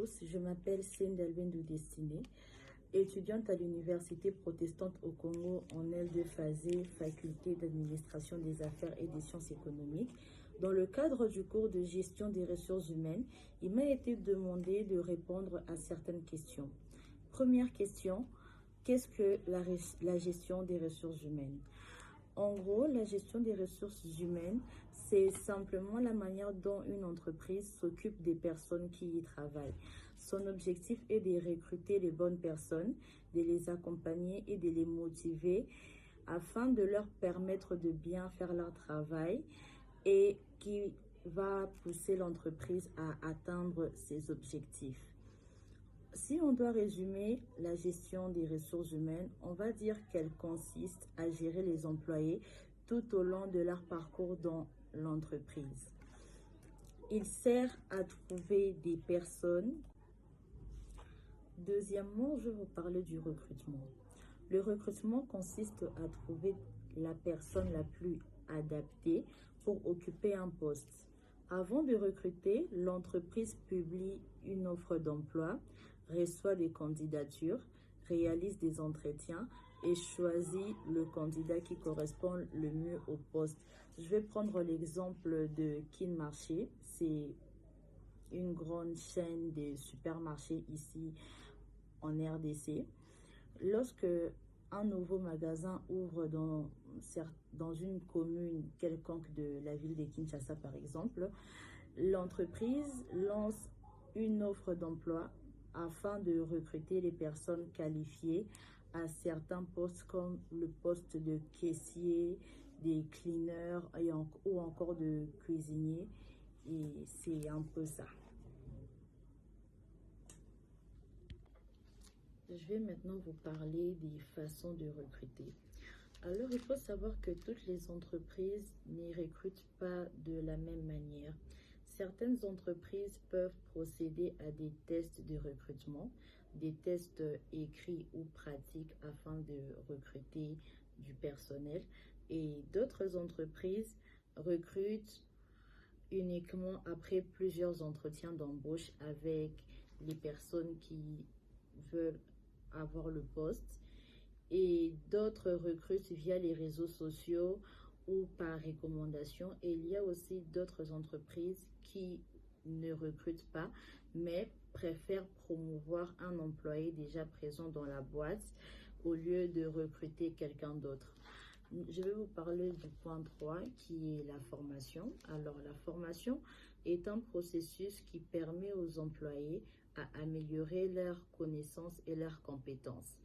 tous, je m'appelle Céline Dalbendou Destinée, étudiante à l'Université protestante au Congo en L2 Phasé, faculté d'administration des affaires et des sciences économiques. Dans le cadre du cours de gestion des ressources humaines, il m'a été demandé de répondre à certaines questions. Première question, qu'est-ce que la gestion des ressources humaines? En gros, la gestion des ressources humaines, c'est simplement la manière dont une entreprise s'occupe des personnes qui y travaillent. Son objectif est de recruter les bonnes personnes, de les accompagner et de les motiver afin de leur permettre de bien faire leur travail et qui va pousser l'entreprise à atteindre ses objectifs. Si on doit résumer la gestion des ressources humaines, on va dire qu'elle consiste à gérer les employés tout au long de leur parcours dans l'entreprise. Il sert à trouver des personnes. Deuxièmement, je vais vous parler du recrutement. Le recrutement consiste à trouver la personne la plus adaptée pour occuper un poste. Avant de recruter, l'entreprise publie une offre d'emploi, reçoit des candidatures, réalise des entretiens et choisit le candidat qui correspond le mieux au poste. Je vais prendre l'exemple de Kin Marché. C'est une grande chaîne de supermarchés ici en RDC. Lorsque un nouveau magasin ouvre dans une commune quelconque de la ville de Kinshasa, par exemple, l'entreprise lance une offre d'emploi afin de recruter les personnes qualifiées à certains postes comme le poste de caissier, des cleaners ou encore de cuisinier. Et c'est un peu ça. Je vais maintenant vous parler des façons de recruter. Alors, il faut savoir que toutes les entreprises ne recrutent pas de la même manière. Certaines entreprises peuvent procéder à des tests de recrutement, des tests écrits ou pratiques afin de recruter du personnel. Et d'autres entreprises recrutent uniquement après plusieurs entretiens d'embauche avec les personnes qui veulent avoir le poste. Et d'autres recrutent via les réseaux sociaux ou par recommandation. Et il y a aussi d'autres entreprises qui ne recrutent pas, mais préfèrent promouvoir un employé déjà présent dans la boîte au lieu de recruter quelqu'un d'autre. Je vais vous parler du point 3 qui est la formation. Alors, la formation est un processus qui permet aux employés à améliorer leurs connaissances et leurs compétences.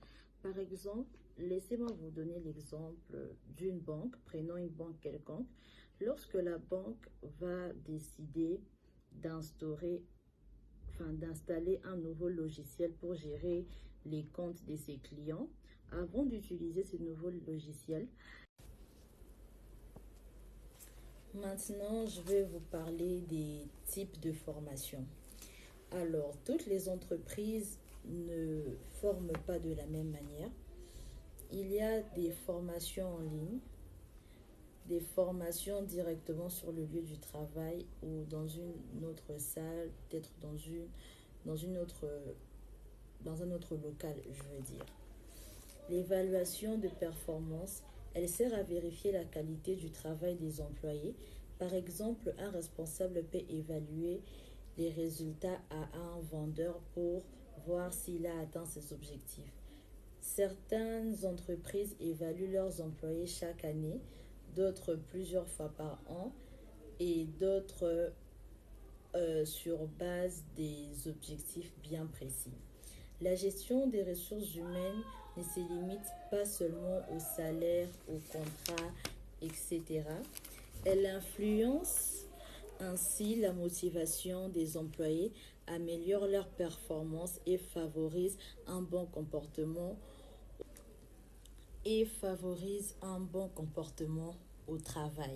Par exemple, laissez-moi vous donner l'exemple d'une banque. Prenons une banque quelconque. Lorsque la banque va décider d'installer un nouveau logiciel pour gérer les comptes de ses clients, avant d'utiliser ce nouveau logiciel, maintenant, je vais vous parler des types de formation. Alors, toutes les entreprises ne forment pas de la même manière. Il y a des formations en ligne, des formations directement sur le lieu du travail ou dans une autre salle, peut-être dans un autre local, je veux dire. L'évaluation de performance, elle sert à vérifier la qualité du travail des employés. Par exemple, un responsable peut évaluer les résultats à un vendeur pour voir s'il a atteint ses objectifs. Certaines entreprises évaluent leurs employés chaque année, d'autres plusieurs fois par an et d'autres sur base des objectifs bien précis. La gestion des ressources humaines ne se limite pas seulement au salaire, au contrat, etc. Elle influence ainsi la motivation des employés, améliore leur performance et favorise un bon comportement au travail.